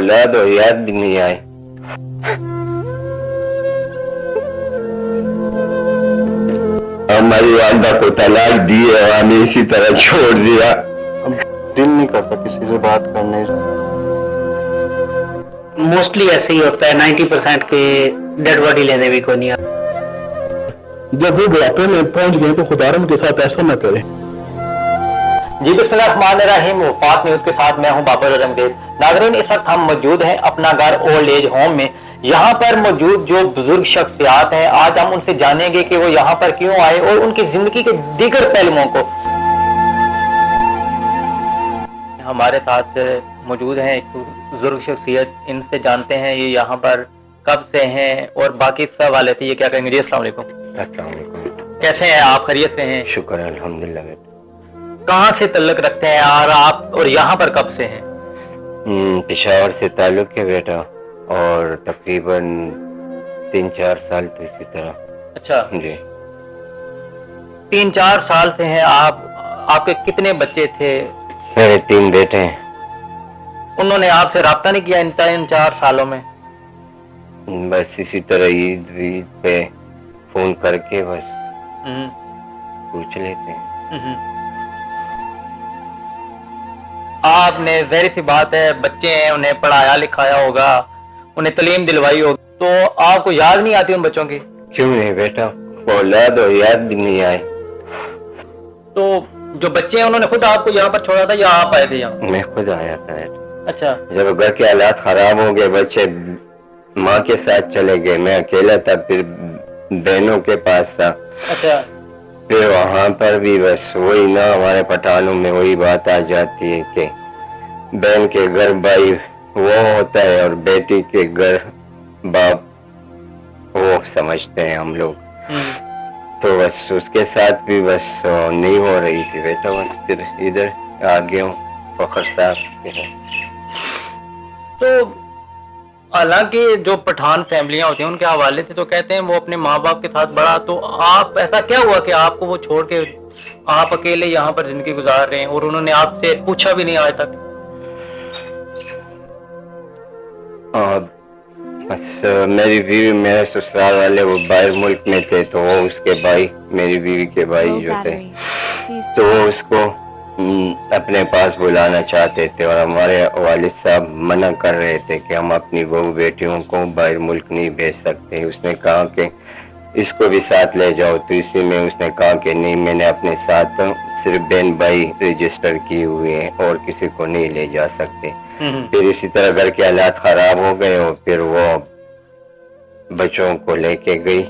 औलाद और याद भी नहीं आए। हमारी वालदा को तलाक दी है, हमें इसी तरह छोड़ दिया। अब दिल नहीं करता किसी से बात करने। मोस्टली ऐसे ही होता है, 90% के डेड बॉडी लेने भी कोई नहीं आता। जब वो बुढ़ापे में पहुंच गए तो खुदा उनके साथ ऐसा न करे। जी बिस्मिल्लाहिर्रहमानिर्रहीम। वफात न्यूज़ के साथ मैं हूं बाबर रंगदेव। नाज़रीन, इस वक्त हम मौजूद हैं अपना घर ओल्ड एज होम में। यहाँ पर मौजूद जो बुजुर्ग शख्सियात हैं, आज हम उनसे जानेंगे कि वो यहाँ पर क्यों आए और उनकी जिंदगी के दीगर पहलुओं को। हमारे साथ मौजूद हैं एक बुजुर्ग शख्सियत, इनसे जानते हैं ये यहाँ पर कब से हैं और बाकी सब हवाले से ये क्या कहेंगे। जी अस्सलाम वालेकुम। अस्सलाम वालेकुम। कैसे हैं आप, खैरियत से हैं? शुक्र है, अल्हम्दुलिल्लाह। बेटा कहाँ से तल्लुक रखते हैं और आप, और यहाँ पर कब से हैं? पेशावर से ताल्लुक है बेटा, और तकरीबन 3-4 साल तो इसी तरह। अच्छा जी। 3-4 साल से हैं आप। आपके कितने बच्चे थे? मेरे 3 बेटे हैं। उन्होंने आपसे राब्ता नहीं किया इन 3-4 सालों में? बस इसी तरह ईद पे फोन करके बस पूछ लेते हैं। आपने, ज़ाहिर सी बात है, बच्चे हैं, उन्हें पढ़ाया लिखाया होगा, उन्हें तालीम दिलवाई होगी, तो आपको याद नहीं आती उन बच्चों की? क्यों नहीं बेटा, औलाद और याद भी नहीं आए। तो जो बच्चे हैं उन्होंने खुद आपको यहाँ पर छोड़ा था या आप आए थे यहाँ? मैं खुद आया था बेटा। अच्छा। जब घर के हालात खराब हो गए, बच्चे माँ के साथ चले गए, मैं अकेला था, फिर बहनों के पास था। अच्छा। फिर वहाँ पर भी बस वही ना, हमारे पठानों में वही बात आ जाती है कि बहन के घर भाई वो होता है और बेटी के घर बाप वो समझते हैं हम लोग। तो बस उसके साथ भी बस नहीं हो रही थी बेटा। बस फिर इधर आ गया हूँ फखर साहब के। तो हालांकि जो पठान फैमिलियां होती हैं उनके हवाले से तो कहते हैं वो अपने माँ बाप के साथ बड़ा, तो आप, ऐसा क्या हुआ कि आपको वो छोड़ के आप अकेले यहाँ पर जिंदगी गुजार रहे हैं और उन्होंने आपसे पूछा भी नहीं आज तक? बस मेरी बीवी, मेरे ससुराल वाले वो बाहर मुल्क में थे, तो वो उसके भाई, मेरी बीवी के भाई जो थे, तो वो उसको अपने पास बुलाना चाहते थे और हमारे वालिद साहब मना कर रहे थे कि हम अपनी बहू बेटियों को बाहर मुल्क नहीं भेज सकते। उसने कहा कि इसको भी साथ ले जाओ, तो इसी में उसने कहा कि नहीं, मैंने अपने साथ सिर्फ बहन भाई रजिस्टर किए हुए हैं और किसी को नहीं ले जा सकते। फिर इसी तरह घर के हालात खराब हो गए और फिर वो बच्चों को लेके गई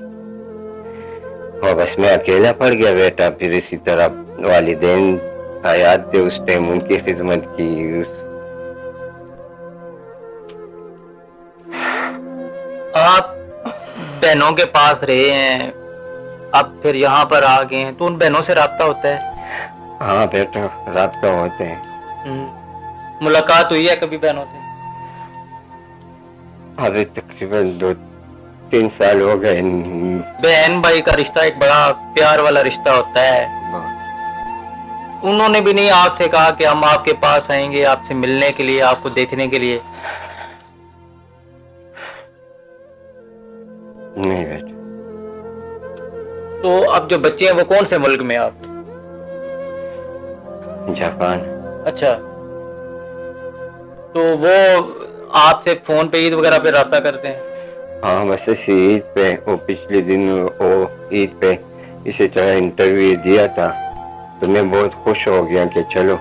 और बस मैं अकेला पड़ गया बेटा। फिर इसी तरह वालिदैन हयात थे उस टाइम, उनकी खिदमत की। आप बहनों के पास रहे हैं, अब फिर यहाँ पर आ गए हैं, तो उन बहनों से राब्ता होता है? हाँ बेटा, राब्ता होते हैं। मुलाकात हुई है कभी बहनों से? अभी तकरीबन 2-3 साल हो गए। बहन भाई का रिश्ता एक बड़ा प्यार वाला रिश्ता होता है। उन्होंने भी नहीं आपसे कहा कि हम आपके पास आएंगे आपसे मिलने के लिए, आपको देखने के लिए? नहीं बेटा। तो अब जो बच्चे हैं वो कौन से मुल्क में आप? जापान। अच्छा। तो वो आपसे फोन पे ईद वगैरह पे राब्ता करते हैं? हाँ, बस इसी ईद पे, वो पिछले दिन वो ईद पे इसी तरह इंटरव्यू दिया था, तो मैं बहुत खुश हो गया कि चलो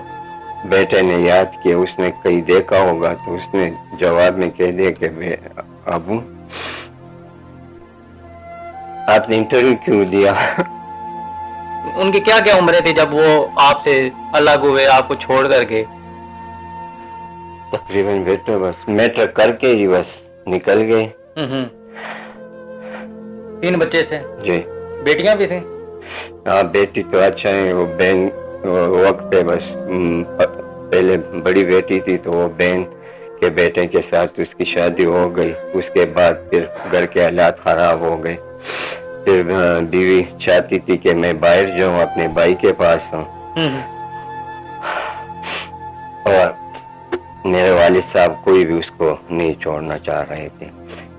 बेटे ने याद किया, उसने कहीं देखा होगा, तो उसने जवाब में कह दिया कि अबू आपने इंटरव्यू क्यों दिया? उनकी क्या क्या उम्रें थी जब वो आपसे अलग हुए, आपको छोड़ करके? तकरीबन बेटा बस मैट्रिक करके ही बस निकल गए। 3 बच्चे थे? जी। बेटियां भी थी? हाँ, बेटी तो अच्छा है, वो बहन वक्त पे बस पहले बड़ी बेटी थी, तो वो बहन के बेटे के साथ उसकी शादी हो गई। उसके बाद फिर घर के हालात खराब हो गए। फिर बीवी चाहती थी कि मैं बाहर जाऊं, अपने भाई के पास हूँ, और میرے والد صاحب کوئی بھی اس کو نہیں چھوڑنا چاہ رہے تھے.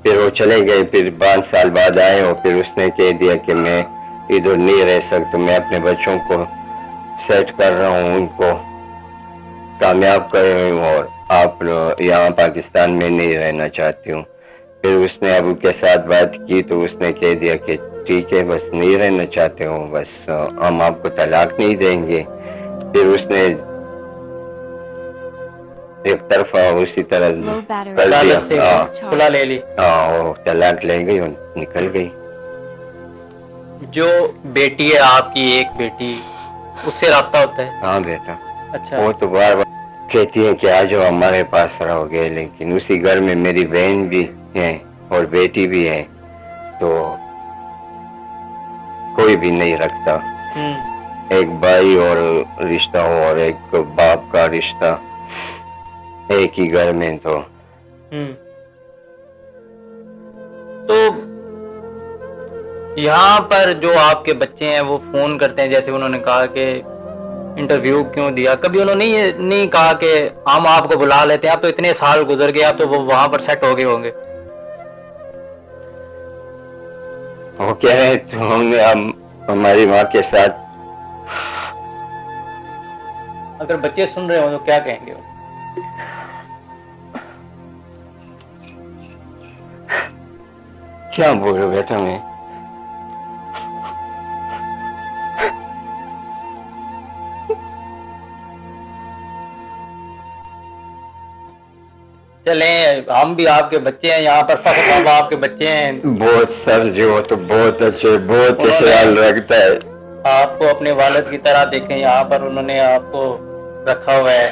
پھر وہ چلے گئے. پھر 5 سال بعد آئے اور پھر اس نے کہہ دیا کہ میں ادھر نہیں رہ سکتا, میں اپنے بچوں کو سیٹ کر رہا ہوں, ان کو کامیاب کر رہا ہوں, اور آپ یہاں پاکستان میں نہیں رہنا چاہتی ہوں. پھر اس نے ابو کے ساتھ بات کی تو اس نے کہہ دیا کہ ٹھیک ہے, بس نہیں رہنا چاہتے ہوں, بس ہم آپ کو طلاق نہیں دیں گے. پھر اس نے ایک طرفہ اسی طرح کر دیا. کھلا لے لی. ہاں, وہ طلاق لے گئی اور نکل گئی. جو بیٹی ہے آپ کی, ایک بیٹی, اس سے رابطہ ہوتا ہے؟ ہاں بیٹا, اچھا. وہ تو بار بار کہتی ہے کہ آ جاؤ ہمارے پاس رہو گے, لیکن اسی گھر میں میری بہن بھی ہے اور بیٹی بھی ہے, تو کوئی بھی نہیں رکھتا. ایک بھائی اور رشتہ ہو اور ایک باپ کا رشتہ ایک ہی گھر میں, تو یہاں پر جو آپ کے بچے ہیں وہ فون کرتے ہیں, جیسے انہوں نے کہا کہ انٹرویو کیوں دیا, کبھی انہوں نے نہیں کہا کہ ہم آپ کو بلا لیتے ہیں, آپ تو اتنے سال گزر گئے, آپ تو وہ وہاں پر سیٹ ہو گئے ہوں گے. وہ کہہ رہے تو ہم ہماری ماں کے ساتھ. اگر بچے سن رہے ہوں تو کیا کہیں گے؟ کیا بولو بیٹا میں, چلیں, ہم بھی آپ کے بچے ہیں, یہاں پر فخر صاحب آپ کے بچے ہیں. بہت سر جو تو بہت اچھے, بہت خیال رکھتا ہے. آپ کو اپنے والد کی طرح دیکھیں, یہاں پر انہوں نے آپ کو رکھا ہوا ہے.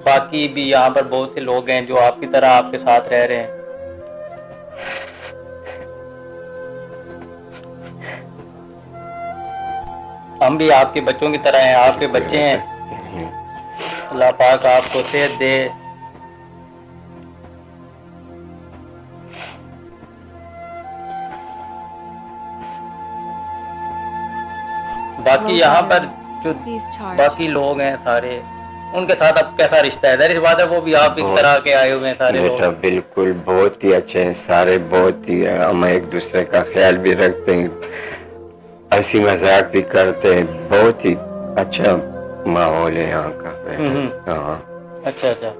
باقی بھی یہاں پر بہت سے لوگ ہیں جو آپ کی طرح آپ کے ساتھ رہ رہے ہیں. ہم بھی آپ کے بچوں کی طرح ہیں, آپ کے بچے ہیں. اللہ پاک آپ کو صحت دے. باقی یہاں پر جو باقی لوگ ہیں سارے, ان کے ساتھ اب کیسا رشتہ ہے؟ ظاہر بات ہے وہ بھی آپ کی طرح کے آئے ہوئے ہیں سارے لوگ. بیٹا بالکل بہت ہی اچھے ہیں سارے, بہت ہی, ہم ایک دوسرے کا خیال بھی رکھتے ہیں, ہنسی مذاق بھی کرتے ہیں, بہت ہی اچھا ماحول ہے یہاں کا. ہاں اچھا اچھا.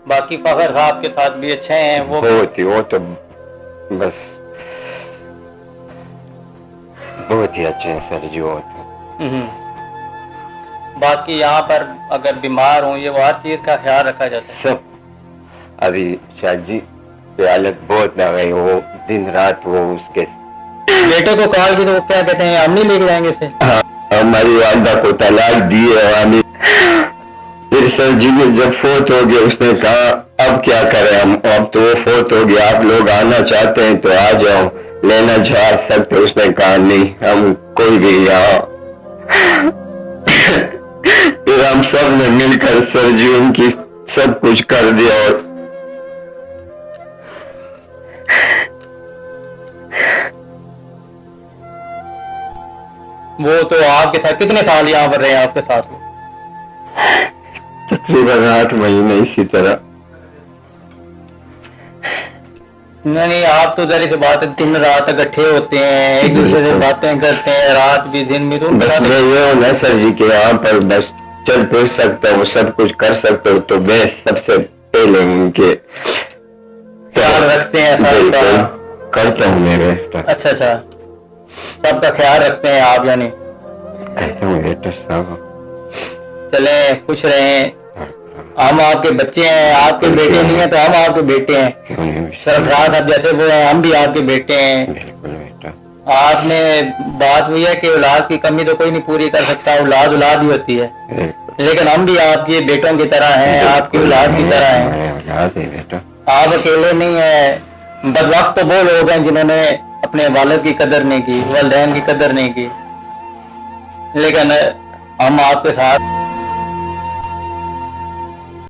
باقی فخر صاحب کے ساتھ بھی اچھے ہیں وہ؟ بہت ہی, وہ تو بس بہت ہی اچھے ہیں سر جو ہوتے. باقی یہاں پر اگر بیمار ہوں, یہ وہ ہر چیز کا خیال رکھا جاتا ہے. سب ابھی شاہ جی کی حالت بہت نہ گئی, وہ دن رات وہ اس کے بیٹے کو کال کی تو وہ کیا کہتے ہیں, ہم نہیں لے کے جائیں گے اسے. ہماری والدہ کو طلاق دی ہے. پھر سر جی کو جب فوت ہو گیا اس نے کہا اب کیا کریں ہم, اب تو وہ فوت ہو گیا, آپ لوگ آنا چاہتے ہیں تو آ جاؤ, لینا جا سکتے. اس نے کہا نہیں, ہم کوئی بھی یہاں. پھر ہم سب نے مل کر سر جی ان کی سب کچھ کر دیا. اور وہ تو آپ کے ساتھ کتنے سال یہاں پر رہے آپ کے ساتھ؟ تقریباً 8 مہینے اسی طرح. نہیں, آپ تو ذرا سی بات ہے, دن رات اکٹھے ہوتے ہیں, ایک دوسرے سے باتیں کرتے ہیں, رات بھی دن بھی. بس میں یہ ہوں نا سر جی کہ یہاں پر بس چل پھر سکتا ہوں, سب کچھ کر سکتا ہوں, تو میں سب سے پہلے ان کے خیال رکھتے ہیں, کرتا ہوں میرے. اچھا اچھا, سب کا خیال رکھتے ہیں آپ یعنی؟ کہتا ہوں بیٹا صاحب چلیں خوش رہیں. ہم آپ کے بچے ہیں, آپ کے بیٹے نہیں ہیں تو ہم آپ کے بیٹے ہیں. سرفراز صاحب جیسے وہ ہیں, ہم بھی آپ کے بیٹے ہیں. بالکل بیٹا. آپ نے بات ہوئی ہے کہ اولاد کی کمی تو کوئی نہیں پوری کر سکتا, اولاد اولاد ہی ہوتی ہے, لیکن ہم بھی آپ کے بیٹوں کی طرح ہیں, آپ کی اولاد کی طرح ہیں. آپ اکیلے نہیں ہیں. بدبخت تو وہ لوگ ہیں جنہوں نے اپنے والد کی قدر نہیں کی, والدین کی قدر نہیں کی, لیکن ہم آپ کے ساتھ